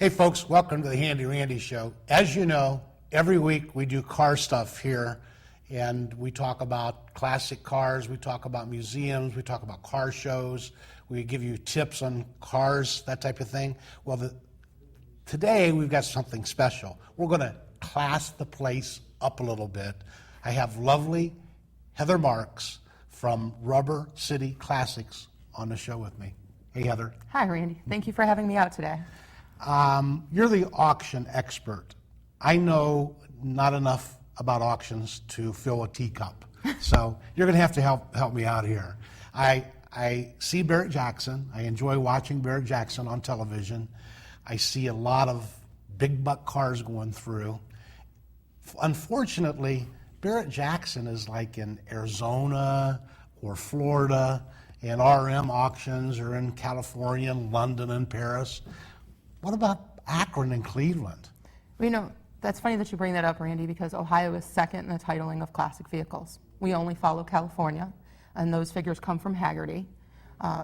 Hey folks, welcome to the Handy Randy Show. As you know, every week we do car stuff here, and we talk about classic cars, we talk about museums, we talk about car shows, we give you tips on cars, that type of thing. Well, today we've got something special. We're going to class the place up a little bit. I have lovely Heather Marks from Rubber City Classics on the show with me. Hey, Heather. Hi, Randy. Thank you for having me out today. You're the auction expert. I know not enough about auctions to fill a teacup, so you're going to have to help me out here. I see Barrett Jackson. I enjoy watching Barrett Jackson on television. I see a lot of big buck cars going through. Unfortunately, Barrett Jackson is like in Arizona or Florida, and RM auctions are in California, and London, and Paris. What about Akron and Cleveland? Well, you know, that's funny that you bring that up, Randy, because Ohio is second in the titling of classic vehicles. We only follow California, and those figures come from Hagerty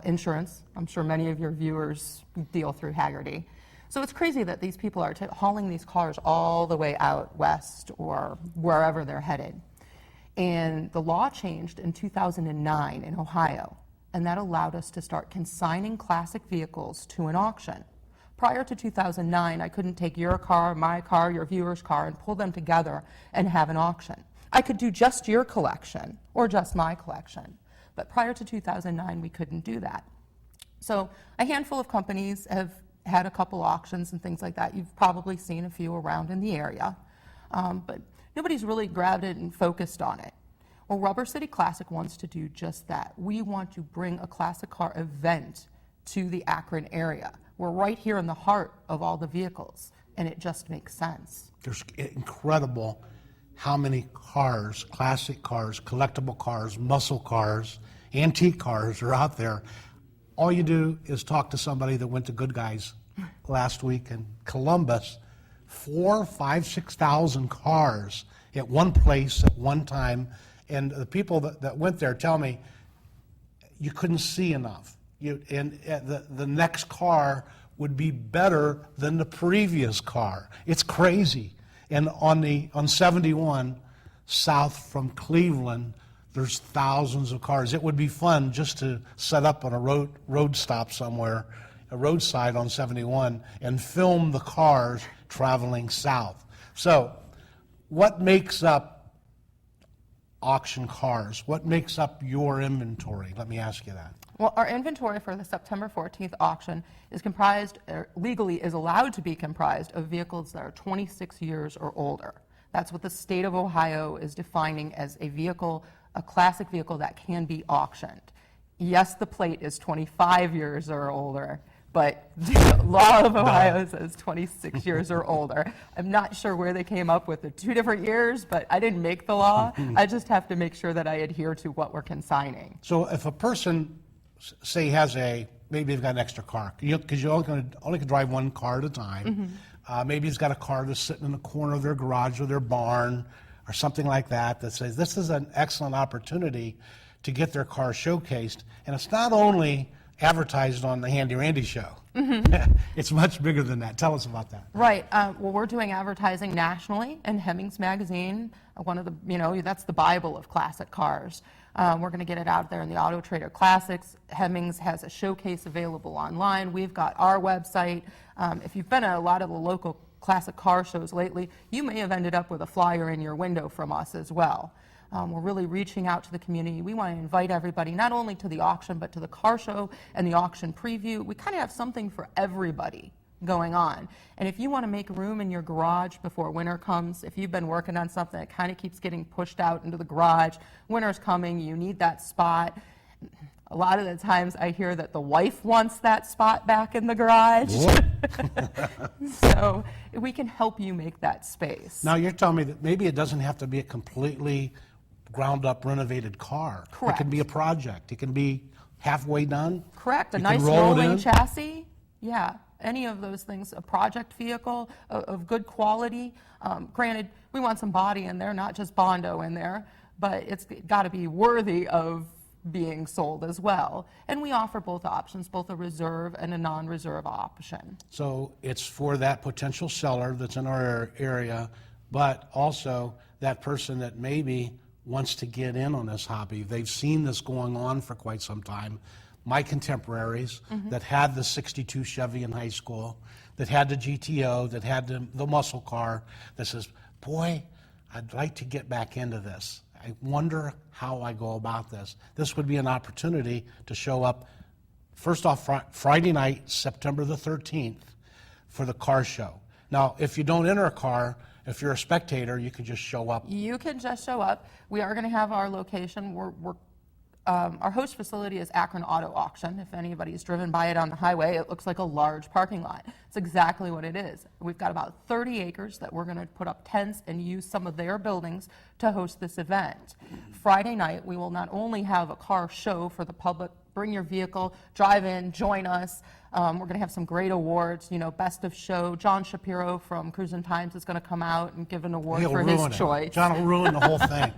Insurance. I'm sure many of your viewers deal through Hagerty. So it's crazy that these people are hauling these cars all the way out west or wherever they're headed. And the law changed in 2009 in Ohio, and that allowed us to start consigning classic vehicles to an auction. Prior to 2009, I couldn't take your car, my car, your viewer's car, and pull them together and have an auction. I could do just your collection or just my collection. But prior to 2009, we couldn't do that. So a handful of companies have had a couple auctions and things like that. You've probably seen a few around in the area, but nobody's really grabbed it and focused on it. Well, Rubber City Classic wants to do just that. We want to bring a classic car event to the Akron area. We're right here in the heart of all the vehicles, and it just makes sense. There's incredible how many cars, classic cars, collectible cars, muscle cars, antique cars are out there. All you do is talk to somebody that went to Good Guys last week in Columbus. 4,000, 5,000, 6,000 cars at one place at one time, and the people that went there tell me you couldn't see enough. The next car would be better than the previous car. It's crazy. And on 71 south from Cleveland, there's thousands of cars. It would be fun just to set up on a road stop somewhere, a roadside on 71, and film the cars traveling south. So, what makes up auction cars? What makes up your inventory? Let me ask you that. Well, our inventory for the September 14th auction is comprised, or legally is allowed to be comprised, of vehicles that are 26 years or older. That's what the state of Ohio is defining as a vehicle, a classic vehicle that can be auctioned. Yes, the plate is 25 years or older, but the law of Ohio says 26 years or older. I'm not sure where they came up with the two different years, but I didn't make the law. I just have to make sure that I adhere to what we're consigning. So if a person, say, has maybe they've got an extra car, because you only can drive one car at a time. Maybe he's got a car that's sitting in the corner of their garage or their barn or something like that says this is an excellent opportunity to get their car showcased. And it's not only advertised on the Handy Randy Show. It's much bigger than that. Tell us about that. Right. Well, we're doing advertising nationally in Hemmings Magazine, one of the, that's the Bible of classic cars. We're going to get it out there in the Auto Trader Classics. Hemmings has a showcase available online. We've got our website. If you've been at a lot of the local classic car shows lately, you may have ended up with a flyer in your window from us as well. We're really reaching out to the community. We want to invite everybody not only to the auction, but to the car show and the auction preview. We kind of have something for everybody going on. And if you want to make room in your garage before winter comes, if you've been working on something that kind of keeps getting pushed out into the garage, winter's coming, you need that spot. A lot of the times I hear that the wife wants that spot back in the garage. So we can help you make that space. Now you're telling me that maybe it doesn't have to be a completely ground up renovated car. Correct. It can be a project. It can be halfway done. Correct. A You nice can roll it rolling in. chassis. Yeah. Any of those things, a project vehicle of good quality. Granted, we want some body in there, not just Bondo in there, but it's got to be worthy of being sold as well. And we offer both options, both a reserve and a non-reserve option. So it's for that potential seller that's in our area, but also that person that maybe wants to get in on this hobby. They've seen this going on for quite some time. My contemporaries that had the 62 Chevy in high school, that had the GTO, that had the muscle car, that says, boy, I'd like to get back into this. I wonder how I go about this. This would be an opportunity to show up, first off, Friday night, September the 13th, for the car show. Now, if you don't enter a car, if you're a spectator, you can just show up. You can just show up. We are going to have our location. Our host facility is Akron Auto Auction. If anybody's driven by it on the highway, it looks like a large parking lot. It's exactly what it is. We've got about 30 acres that we're going to put up tents and use some of their buildings to host this event. Friday night, we will not only have a car show for the public, bring your vehicle, drive in, join us. We're going to have some great awards, best of show. John Shapiro from Cruisin' Times is going to come out and give an award He'll for his ruin it. choice. John will ruin the whole thing.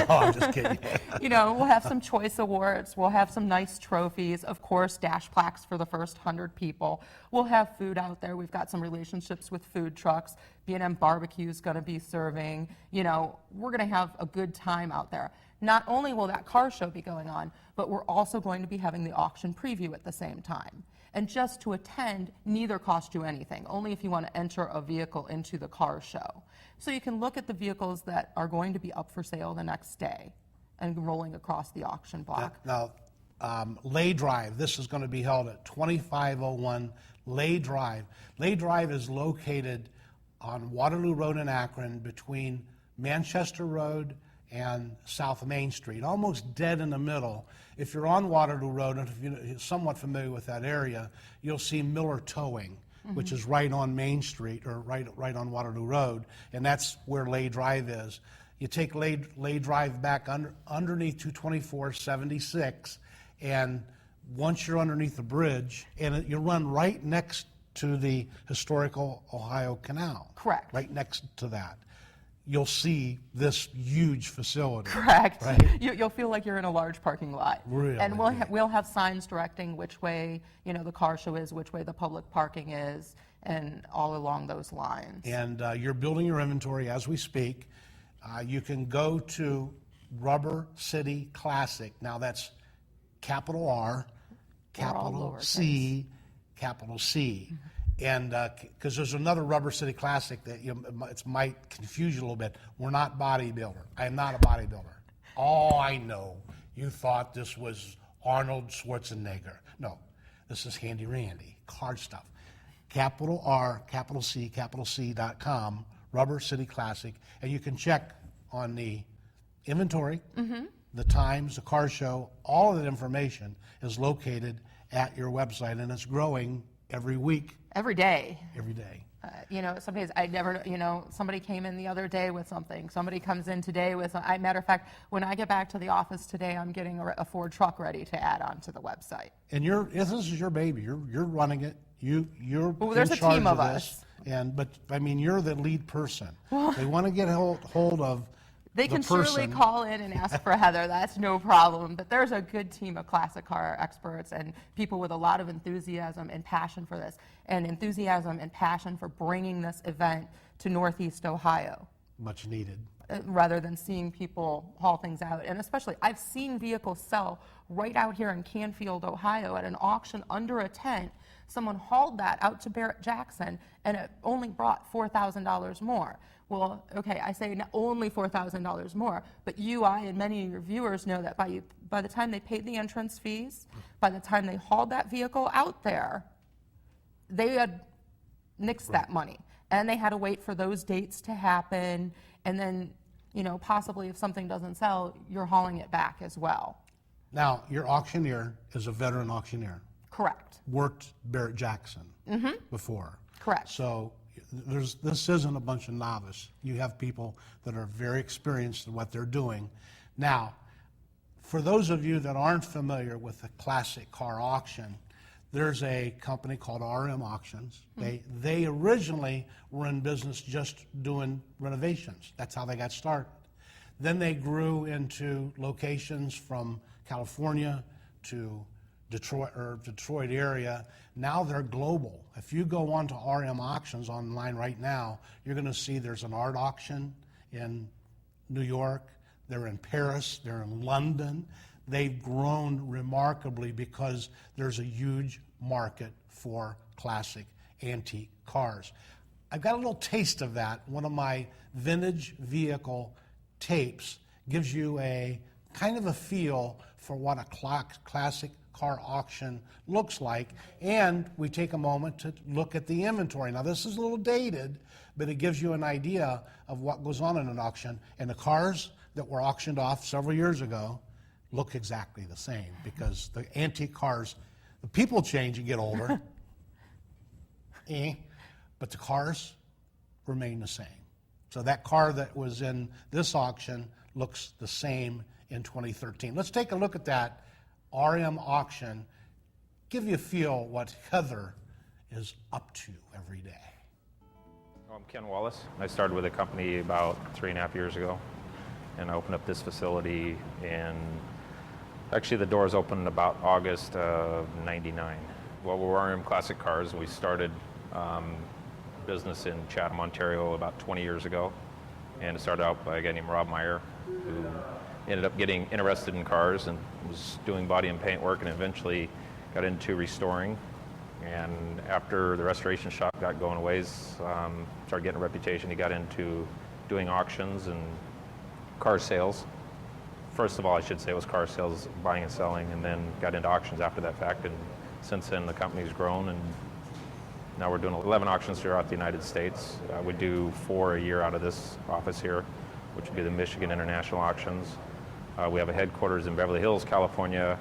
No, I'm just kidding. We'll have some choice awards. We'll have some nice trophies. Of course, dash plaques for the first 100 people. We'll have food out there. We've got some relationships with food trucks. B&M Barbecue is going to be serving. We're going to have a good time out there. Not only will that car show be going on, but we're also going to be having the auction preview at the same time. And just to attend, neither cost you anything, only if you want to enter a vehicle into the car show. So you can look at the vehicles that are going to be up for sale the next day and rolling across the auction block. Now, Lay Drive, this is going to be held at 2501 Lay Drive. Lay Drive is located on Waterloo Road in Akron between Manchester Road and South Main Street, almost dead in the middle. If you're on Waterloo Road, and if you're somewhat familiar with that area, you'll see Miller Towing, which is right on Main Street, or right on Waterloo Road, and that's where Lay Drive is. You take Lay Drive back underneath 224-76, and once you're underneath the bridge, and you run right next to the historical Ohio Canal. Correct. Right next to that. You'll see this huge facility. Correct. Right? You'll feel like you're in a large parking lot. Really? And we'll have signs directing which way the car show is, which way the public parking is, and all along those lines. And you're building your inventory as we speak. You can go to Rubber City Classic. Now that's capital R, capital C, capital C. And because there's another Rubber City Classic that it might confuse you a little bit. We're not bodybuilder. I am not a bodybuilder. Oh, I know. You thought this was Arnold Schwarzenegger. No, this is Handy Randy, card stuff. Capital R, capital C.com, Rubber City Classic, and you can check on the inventory, the times, the car show. All of that information is located at your website, and it's growing every week. Every day. Every day. Some days I never, somebody came in the other day with something. Somebody comes in today with, matter of fact, when I get back to the office today, I'm getting a Ford truck ready to add onto the website. And this is your baby. You're running it. You're there's in a charge team of this. us. But you're the lead person. They want to get hold of They can person. surely call in and ask for Heather. That's no problem. But there's a good team of classic car experts and people with a lot of enthusiasm and passion for this, and enthusiasm and passion for bringing this event to Northeast Ohio. Much needed. Rather than seeing people haul things out. And especially, I've seen vehicles sell right out here in Canfield, Ohio at an auction under a tent. Someone hauled that out to Barrett-Jackson, and it only brought $4,000 more. Well, okay, I say not only $4,000 more, but you, I, and many of your viewers know that by the time they paid the entrance fees, by the time they hauled that vehicle out there, they had nixed that money. And they had to wait for those dates to happen, and then, possibly if something doesn't sell, you're hauling it back as well. Now, your auctioneer is a veteran auctioneer. Correct. Worked Barrett-Jackson before. Correct. So this isn't a bunch of novice. You have people that are very experienced in what they're doing. Now, for those of you that aren't familiar with the classic car auction, there's a company called RM Auctions. They originally were in business just doing renovations. That's how they got started. Then they grew into locations from California to Detroit area. Now they're global. If you go onto RM Auctions online right now, you're going to see there's an art auction in New York, they're in Paris, they're in London. They've grown remarkably because there's a huge market for classic antique cars. I've got a little taste of that. One of my vintage vehicle tapes gives you a kind of a feel for what a classic car auction looks like, and we take a moment to look at the inventory. Now this is a little dated, but it gives you an idea of what goes on in an auction, and the cars that were auctioned off several years ago look exactly the same because the antique cars, the people change and get older, but the cars remain the same. So that car that was in this auction looks the same in 2013. Let's take a look at that RM auction, give you a feel what Heather is up to every day. I'm Ken Wallace. I started with a company about 3.5 years ago, and I opened up this facility, and actually the doors opened about August of '99. Well, we're RM Classic Cars. We started business in Chatham, Ontario about 20 years ago, and it started out by a guy named Rob Meyer, who ended up getting interested in cars and was doing body and paint work, and eventually got into restoring. And after the restoration shop got going a ways, started getting a reputation. He got into doing auctions and car sales. First of all, I should say it was car sales, buying and selling, and then got into auctions after that fact. And since then, the company's grown, and now we're doing 11 auctions throughout the United States. We do 4 a year out of this office here, which would be the Michigan International Auctions. We have a headquarters in Beverly Hills, California,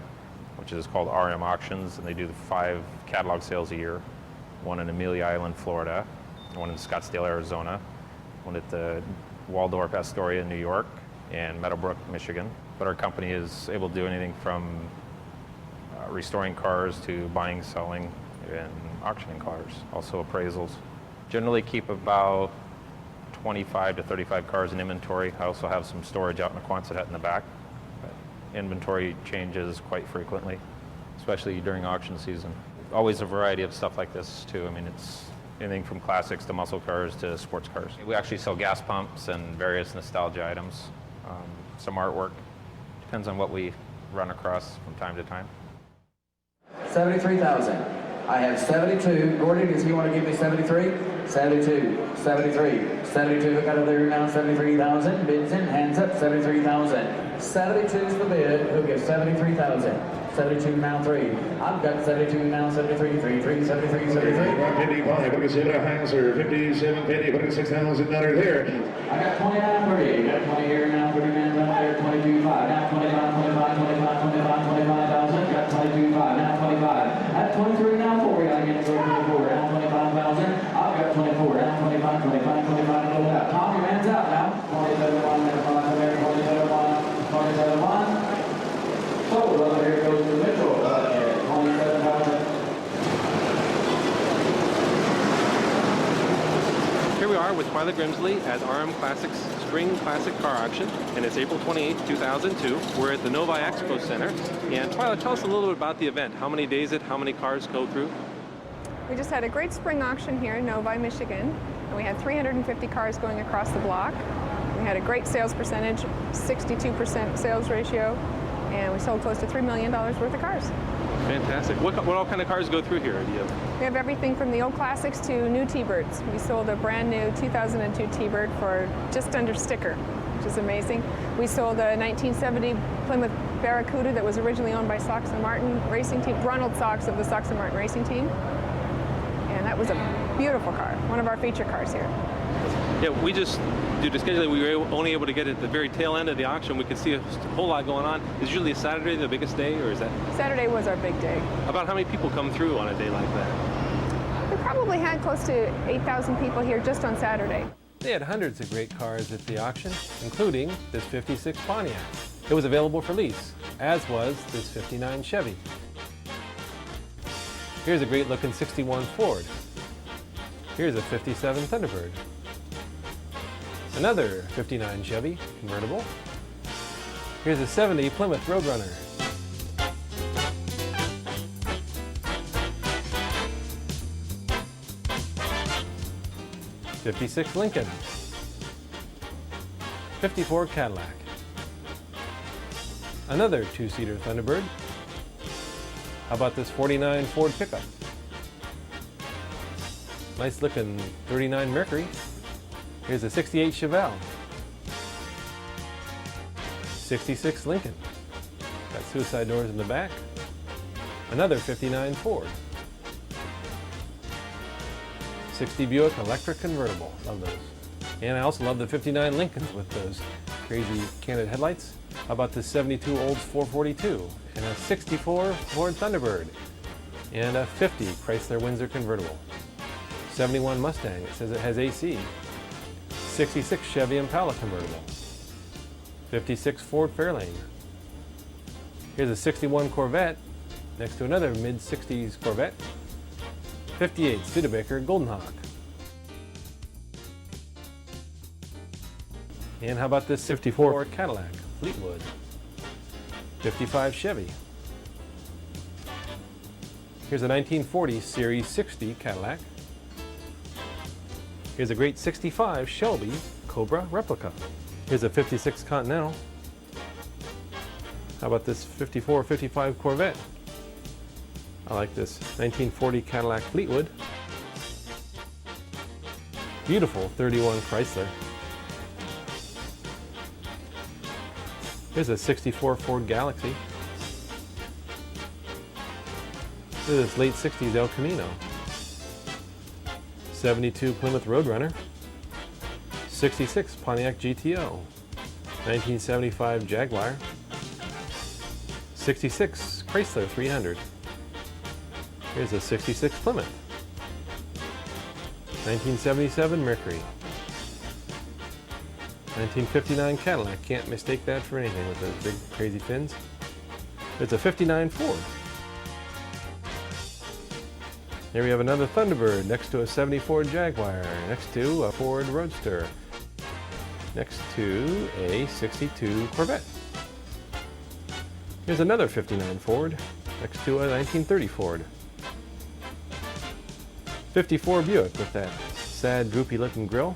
which is called RM Auctions, and they do 5 catalog sales a year. One in Amelia Island, Florida, one in Scottsdale, Arizona, one at the Waldorf Astoria, New York, and Meadowbrook, Michigan. But our company is able to do anything from restoring cars to buying, selling, and auctioning cars, also appraisals. Generally keep about 25 to 35 cars in inventory. I also have some storage out in the Quonset hut in the back. But inventory changes quite frequently, especially during auction season. Always a variety of stuff like this too. I mean, it's anything from classics to muscle cars to sports cars. We actually sell gas pumps and various nostalgia items, some artwork. Depends on what we run across from time to time. 73,000. I have 72. Gordy, does he want to give me 73? 72, 73, 72. I got a there now, 73,000. Bids in, hands up, 73,000. 72 is the bid. Who gives 73,000? 72 now 3. I've got 72 now, 73, 3, 3, 73, 73. 55, put a 7 Hanser, 5750, put a $6,000 there. I got 29, 30. Got 20 here now, 30 man down there, 22, 5. Now 25, 25, 25, 25, 25,000. Got 22, 5. Now 25. At 23 now 40. I get 24. Now 25,000. I've got 24. Now 25, 25, 25. Go out. Tom, your man's out now. 27, 1, 27, 1, 27, 1. So, here goes to Mitchell. 27,000. Here we are with Twyla Grimsley at RM Classics Spring Classic Car Auction, and it's April 28, 2002. We're at the Novi Expo Center. And Twyla, tell us a little bit about the event. How many days it? How many cars go through? We just had a great spring auction here in Novi, Michigan, and we had 350 cars going across the block. We had a great sales percentage, 62% sales ratio, and we sold close to $3 million worth of cars. Fantastic. What all kind of cars go through here? We have everything from the old classics to new T-Birds. We sold a brand new 2002 T-Bird for just under sticker, which is amazing. We sold a 1970 Plymouth Barracuda that was originally owned by Sox and Martin Racing Team, Ronald Sox of the Sox and Martin Racing Team. And that was a beautiful car, one of our feature cars here. Yeah, we just, due to scheduling, we were only able to get at the very tail end of the auction. We could see a whole lot going on. Is usually a Saturday the biggest day, or is that? Saturday was our big day. About how many people come through on a day like that? We probably had close to 8,000 people here just on Saturday. They had hundreds of great cars at the auction, including this 56 Pontiac. It was available for lease, as was this 59 Chevy. Here's a great looking 61 Ford. Here's a 57 Thunderbird. Another 59 Chevy convertible. Here's a 70 Plymouth Roadrunner. 56 Lincoln, 54 Cadillac, another two-seater Thunderbird. How about this 49 Ford pickup? Nice looking 39 Mercury. Here's a 68 Chevelle, 66 Lincoln. Got suicide doors in the back. Another 59 Ford. 60 Buick electric convertible. Love those. And I also love the 59 Lincolns with those crazy canted headlights. How about this 72 Olds 442 and a 64 Ford Thunderbird and a 50 Chrysler Windsor convertible. 71 Mustang, it says it has AC. 66 Chevy Impala convertible. 56 Ford Fairlane. Here's a 61 Corvette next to another mid-60s Corvette. 58 Studebaker Golden Hawk. And how about this 54 Cadillac Fleetwood? 55 Chevy. Here's a 1940 Series 60 Cadillac. Here's a great 65 Shelby Cobra replica. Here's a 56 Continental. How about this 54, 55 Corvette? I like this 1940 Cadillac Fleetwood. Beautiful 31 Chrysler. Here's a 64 Ford Galaxy. Here's this late 60s El Camino. 72 Plymouth Roadrunner. 66 Pontiac GTO. 1975 Jaguar. 66 Chrysler 300. Here's a 66 Plymouth. 1977 Mercury. 1959 Cadillac, can't mistake that for anything with those big crazy fins. It's a 59 Ford. Here we have another Thunderbird next to a 74 Jaguar, next to a Ford Roadster, next to a 62 Corvette. Here's another 59 Ford next to a 1930 Ford. 54 Buick with that sad droopy looking grille.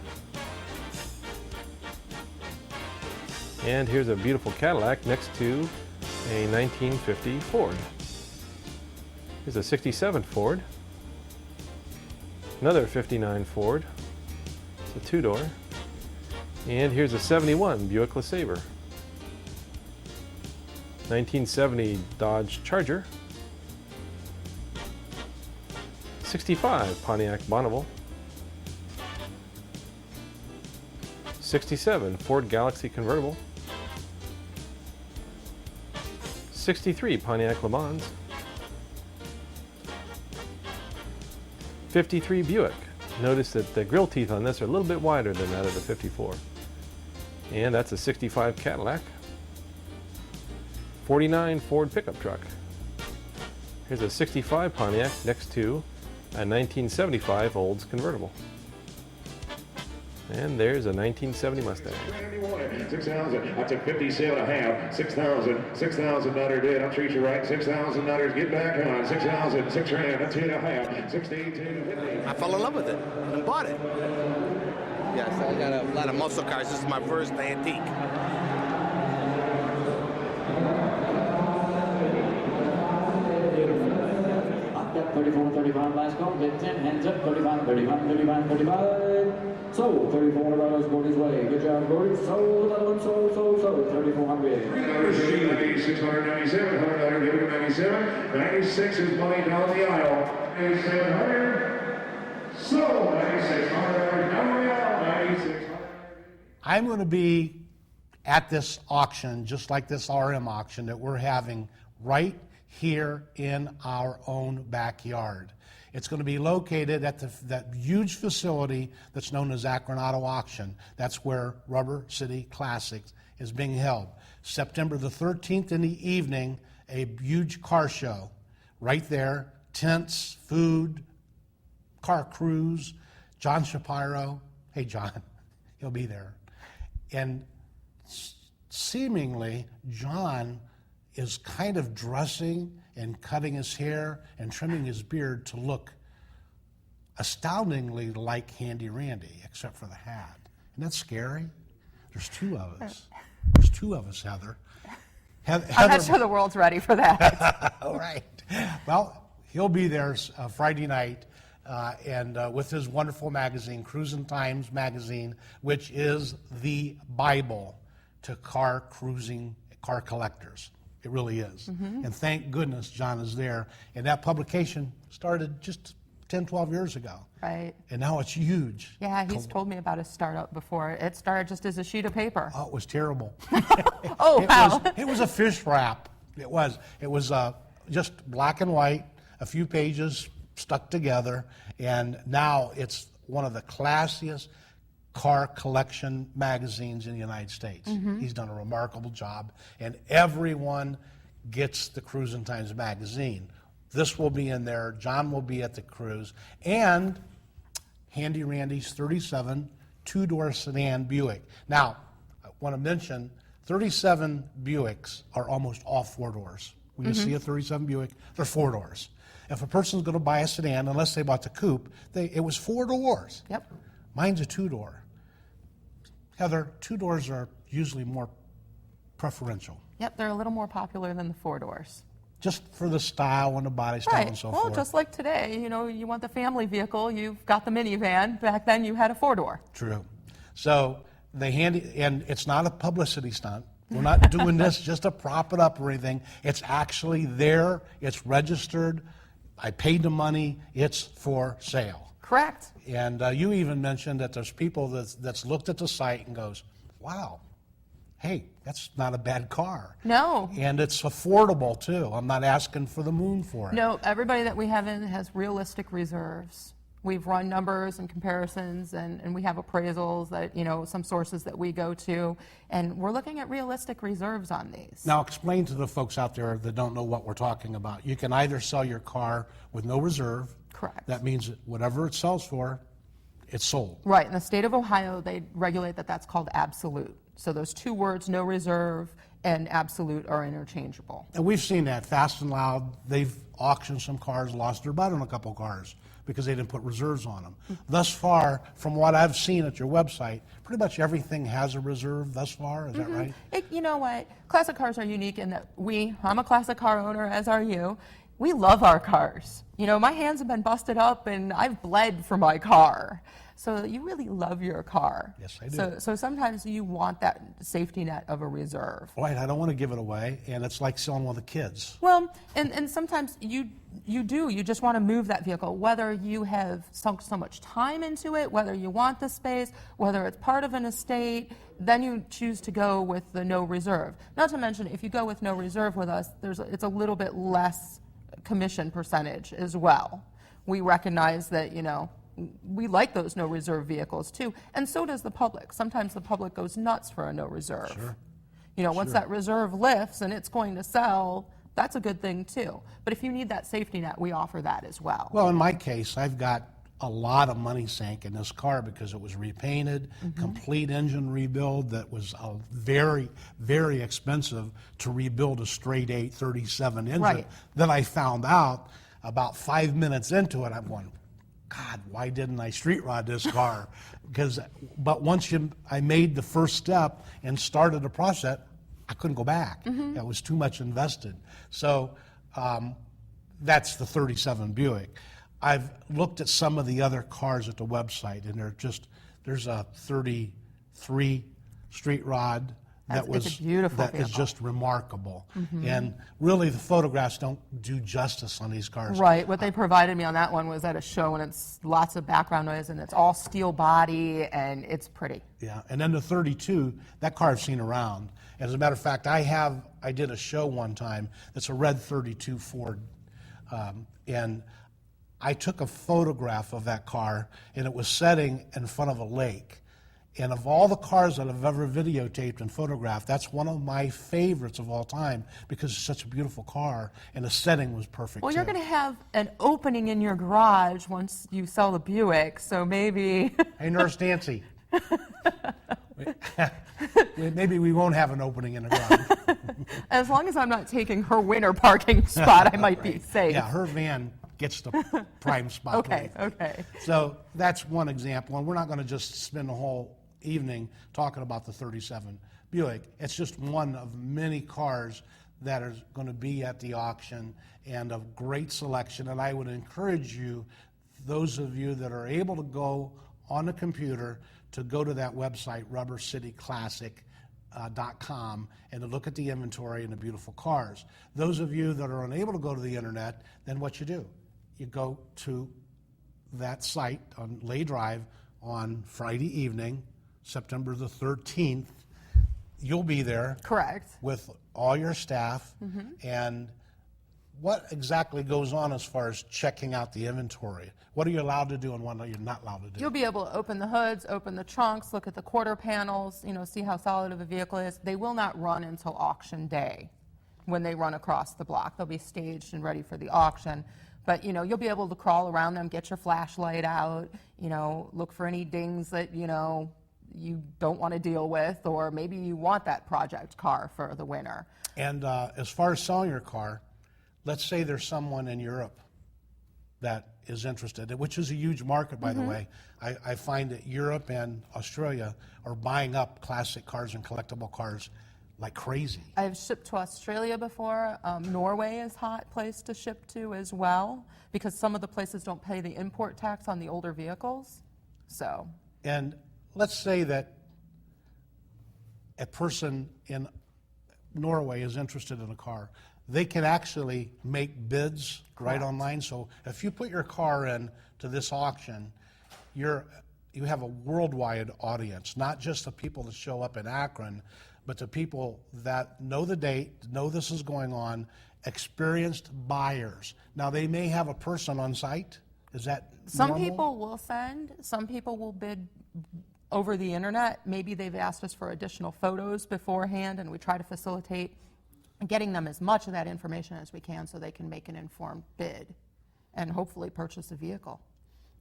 And here's a beautiful Cadillac next to a 1950 Ford. Here's a 67 Ford. Another 59 Ford. It's a two-door. And here's a 71 Buick LeSabre. 1970 Dodge Charger. 65 Pontiac Bonneville. 67 Ford Galaxy convertible. 63 Pontiac Le Mans. 53 Buick. Notice that the grille teeth on this are a little bit wider than that of the 54. And that's a 65 Cadillac. 49 Ford pickup truck. Here's a 65 Pontiac next to a 1975 Olds convertible. And there's a 1970 Mustang. 6,000. I took 57 and a half. 6,000. 6,000 nutter did. I'll treat you right. 6,000 nutters. Get back on. 6,000. 6 grand. That's 2.5. 62.50. I fell in love with it and bought it. Yes, I got a lot of muscle cars. This is my first antique. Up that 34, 35, last call, bid 10, hands up, 35, 35, 35, 35. Sold, $34 going his way. Good job, Brody. Sold, another one, sold, 3,400. 697, $100, give it 97. 96 is money down the aisle. 9,700. Sold, 9,600 down the aisle. 9,600. I'm going to be at this auction, just like this RM auction that we're having right here in our own backyard. It's going to be located at that huge facility that's known as Akron Auto Auction. That's where Rubber City Classics is being held. September the 13th in the evening, a huge car show. Right there, tents, food, car cruise, John Shapiro. Hey, John, he'll be there. And seemingly, John is kind of dressing and cutting his hair and trimming his beard to look astoundingly like Handy Randy, except for the hat. Isn't that scary? There's two of us. There's two of us, Heather. I'm not sure the world's ready for that. All right. Well, he'll be there Friday night, and with his wonderful magazine, Cruisin' Times magazine, which is the Bible to car collectors. It really is. And thank goodness John is there. And that publication started just 10, 12 years ago. Right. And now it's huge. Yeah, he's told me about his startup before. It started just as a sheet of paper. Oh, it was terrible. Oh, wow. It was a fish wrap. It was. It was just black and white, a few pages stuck together, and now it's one of the classiest car collection magazines in the United States. He's done a remarkable job, and everyone gets the Cruisin' Times magazine. This will be in there. John will be at the cruise, and Handy Randy's 37 two-door sedan Buick. Now, I want to mention 37 Buicks are almost all four doors. When you see a 37 Buick, they're four doors. If a person's going to buy a sedan, unless they bought the coupe, it was four doors. Yep. Mine's a two-door. Heather, two doors are usually more preferential, Yep, they're a little more popular than the four doors. just for the style and the body style and so Well, forth. just like today, you want the family vehicle, you've got the minivan. Back then, you had a four-door. True. So and it's not a publicity stunt. We're not doing this just to prop it up or anything. It's actually there. It's registered. I paid the money. It's for sale. Correct. And you even mentioned that there's people that's looked at the site and goes, wow, hey, that's not a bad car. No. And it's affordable, too. I'm not asking for the moon for it. No, everybody that we have in has realistic reserves. We've run numbers and comparisons, and we have appraisals that, some sources that we go to, and we're looking at realistic reserves on these. Now, explain to the folks out there that don't know what we're talking about. You can either sell your car with no reserve. Correct. That means that whatever it sells for, it's sold. Right. In the state of Ohio, they regulate that's called absolute. So those two words, no reserve and absolute, are interchangeable. And we've seen that. Fast and Loud, they've auctioned some cars, lost their butt on a couple cars because they didn't put reserves on them. Thus far, from what I've seen at your website, pretty much everything has a reserve thus far. Is that right? You know what? Classic cars are unique in that I'm a classic car owner, as are you. We love our cars. My hands have been busted up and I've bled for my car. So you really love your car. Yes, I do. So sometimes you want that safety net of a reserve. Right, I don't want to give it away, and it's like selling one of the kids. Well, and sometimes you do. You just want to move that vehicle, whether you have sunk so much time into it, whether you want the space, whether it's part of an estate, then you choose to go with the no reserve. Not to mention, if you go with no reserve with us, it's a little bit less commission percentage as well. We recognize that, we like those no reserve vehicles too, and so does the public. Sometimes the public goes nuts for a no reserve. Sure. Once that reserve lifts and it's going to sell, that's a good thing too. But if you need that safety net, we offer that as well. Well, in my case, I've got a lot of money sank in this car because it was repainted, complete engine rebuild that was very, very expensive to rebuild a straight 837 engine. Right. Then I found out about 5 minutes into it, I'm going, God, why didn't I street rod this car? But once I made the first step and started the process, I couldn't go back. It was too much invested. So that's the 37 Buick. I've looked at some of the other cars at the website, and there's a 33 street rod It's a beautiful that is vehicle. just remarkable. And really, the photographs don't do justice on these cars. Right. What they provided me on that one was at a show, and it's lots of background noise, and it's all steel body, and it's pretty. Yeah, and then the 32, that car I've seen around. As a matter of fact, I did a show one time that's a red 32 Ford, and I took a photograph of that car, and it was setting in front of a lake. And of all the cars that I've ever videotaped and photographed, that's one of my favorites of all time because it's such a beautiful car, and the setting was perfect. Well, too. you're going to have an opening in your garage once you sell the Buick, so maybe... Hey, Nurse Nancy. Maybe we won't have an opening in the garage. As long as I'm not taking her winter parking spot, I might be safe. Yeah, her van gets the prime spot. Okay, okay. So that's one example, and we're not going to just spend the whole evening talking about the 37 Buick. It's just one of many cars that are going to be at the auction, and of great selection. And I would encourage you, those of you that are able to go on the computer, to go to that website, rubbercityclassic.com, and to look at the inventory and the beautiful cars. Those of you that are unable to go to the internet, then what you do? You go to that site on Lay Drive on Friday evening, September the 13th. You'll be there. Correct. With all your staff. And what exactly goes on as far as checking out the inventory? What are you allowed to do and what are you not allowed to do? You'll be able to open the hoods, open the trunks, look at the quarter panels, see how solid of a vehicle is. They will not run until auction day when they run across the block. They'll be staged and ready for the auction. But, you'll be able to crawl around them, get your flashlight out, look for any dings that, you don't want to deal with, or maybe you want that project car for the winter. And as far as selling your car, let's say there's someone in Europe that is interested, which is a huge market, by the way. I find that Europe and Australia are buying up classic cars and collectible cars like crazy. I've shipped to Australia before. Norway is a hot place to ship to as well, because some of the places don't pay the import tax on the older vehicles. So. And let's say that a person in Norway is interested in a car. They can actually make bids right online. So if you put your car in to this auction, you have a worldwide audience, not just the people that show up in Akron, but the people that know the date, know this is going on, experienced buyers. Now, they may have a person on site. Is that Some normal? people will send, some people will bid over the internet. Maybe they've asked us for additional photos beforehand, and we try to facilitate getting them as much of that information as we can so they can make an informed bid and hopefully purchase a vehicle.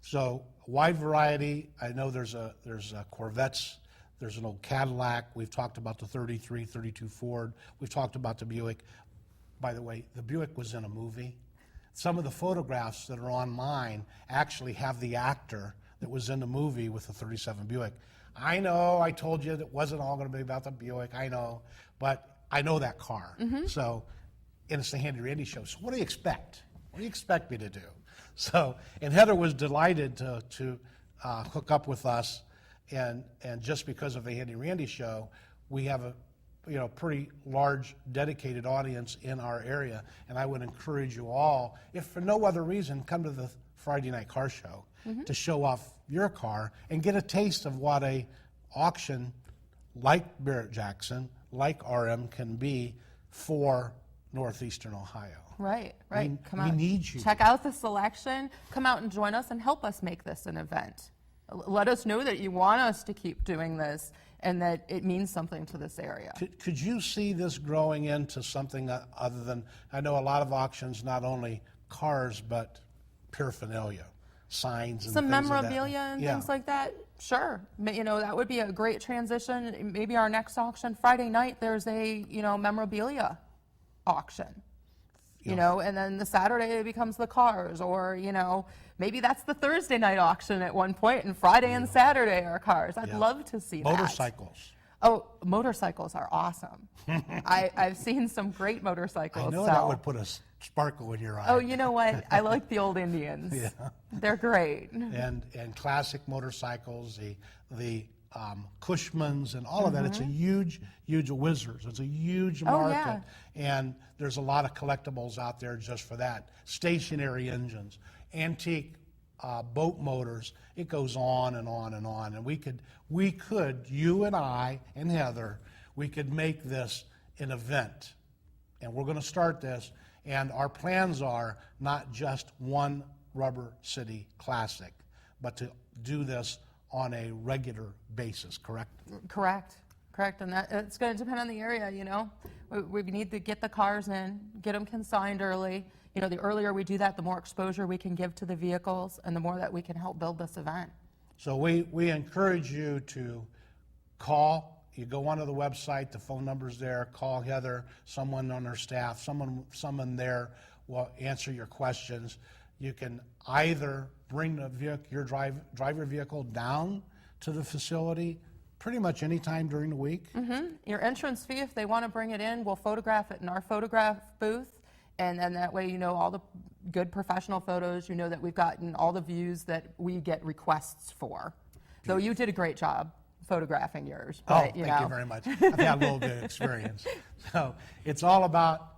So wide variety. I know there's Corvettes, there's an old Cadillac. We've talked about the 33, 32 Ford. We've talked about the Buick. By the way, the Buick was in a movie. Some of the photographs that are online actually have the actor that was in the movie with the 37 Buick. I know I told you that it wasn't all going to be about the Buick, I know, but I know that car. So, and it's the Handy Randy show. So what do you expect? What do you expect me to do? So, and Heather was delighted to hook up with us, and just because of the Handy Randy show, we have a pretty large dedicated audience in our area, and I would encourage you all, if for no other reason, come to the Friday Night Car Show to show off your car and get a taste of what a auction like Barrett-Jackson, like RM can be for Northeastern Ohio. Right. Come we out, need you. check out the selection, come out and join us and help us make this an event. Let us know that you want us to keep doing this and that it means something to this area. Could you see this growing into something other than, I know a lot of auctions, not only cars, but paraphernalia, signs and Some things like that. memorabilia and things like that? Sure. That would be a great transition. Maybe our next auction, Friday night, there's a, memorabilia auction. And then the Saturday it becomes the cars, or, maybe that's the Thursday night auction at one point, and Friday and Saturday are cars. I'd love to see that. Motorcycles. Oh, motorcycles are awesome. I've seen some great motorcycles. I know sell. that would put a sparkle in your eye. Oh, you know what? I like the old Indians. They're great. And classic motorcycles, the Cushmans and all of that. It's a huge Whizzers. It's a huge market. And there's a lot of collectibles out there just for that. Stationary engines, antique boat motors. It goes on and on and on. And we could, you and I and Heather, we could make this an event. And we're going to start this. And our plans are not just one Rubber City Classic, but to do this on a regular basis, correct? Correct. And it's going to depend on the area, We need to get the cars in, get them consigned early. The earlier we do that, the more exposure we can give to the vehicles and the more that we can help build this event. So we encourage you to call. You go onto the website, the phone number's there, call Heather, someone on her staff, someone there will answer your questions. You can either bring the vehicle, drive your vehicle down to the facility pretty much any time during the week. Your entrance fee, if they want to bring it in, we'll photograph it in our photograph booth. And then that way you know all the good professional photos, you know that we've gotten all the views that we get requests for. Though you did a great job photographing yours. Oh, But, thank know. you very much. I've had a little bit of experience. So it's all about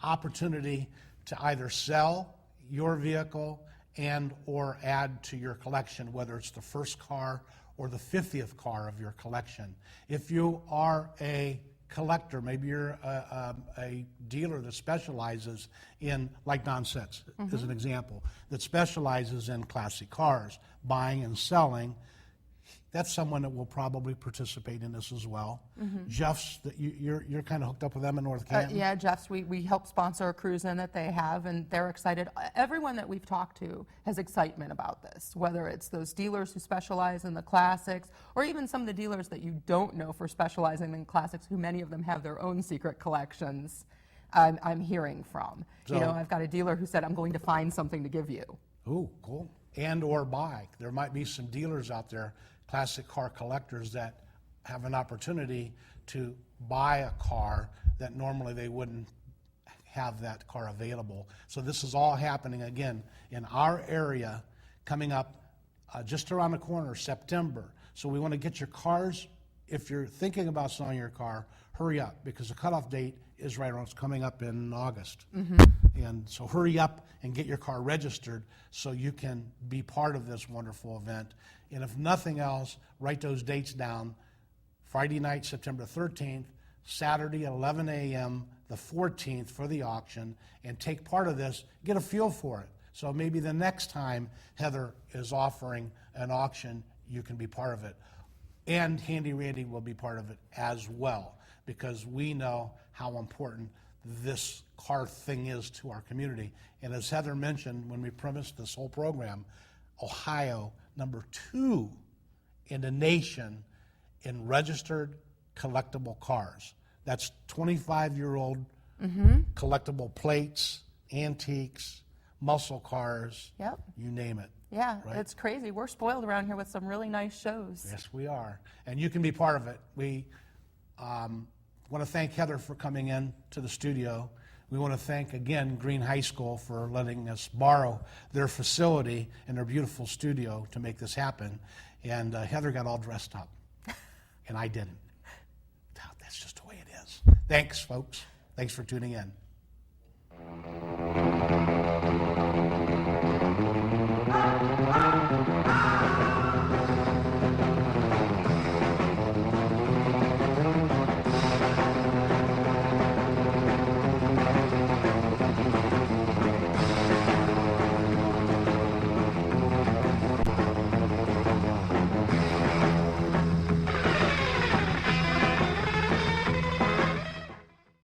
opportunity to either sell your vehicle and or add to your collection, whether it's the first car or the 50th car of your collection. If you are a collector, maybe you're a dealer that specializes in, like Don Sitz is an example, that specializes in classic cars, buying and selling, that's someone that will probably participate in this as well. Jeff's, that you're kind of hooked up with them in North Canton? Yeah, Jeff's, we help sponsor a cruise in that they have, and they're excited. Everyone that we've talked to has excitement about this, whether it's those dealers who specialize in the classics, or even some of the dealers that you don't know for specializing in classics, who many of them have their own secret collections. I'm hearing from. So, I've got a dealer who said, I'm going to find something to give you. Ooh, cool. And or buy. There might be some dealers out there, classic car collectors, that have an opportunity to buy a car that normally they wouldn't have that car available. So this is all happening again in our area, coming up just around the corner, September. So we want to get your cars. If you're thinking about selling your car, hurry up, because the cutoff date is right around, it's coming up in August. And so hurry up and get your car registered so you can be part of this wonderful event. And if nothing else, write those dates down. Friday night, September 13th, Saturday at 11 a.m., the 14th for the auction, and take part of this, get a feel for it. So maybe the next time Heather is offering an auction, you can be part of it. And Handy Randy will be part of it as well, because we know how important this car thing is to our community. And as Heather mentioned when we premised this whole program, Ohio, #2 in the nation in registered collectible cars. That's 25-year-old collectible plates, antiques, muscle cars, Yep. you name it. Yeah, Right. it's crazy. We're spoiled around here with some really nice shows. Yes, we are. And you can be part of it. We want to thank Heather for coming in to the studio. We want to thank, again, Green High School for letting us borrow their facility and their beautiful studio to make this happen. And Heather got all dressed up, and I didn't. That's just the way it is. Thanks, folks. Thanks for tuning in.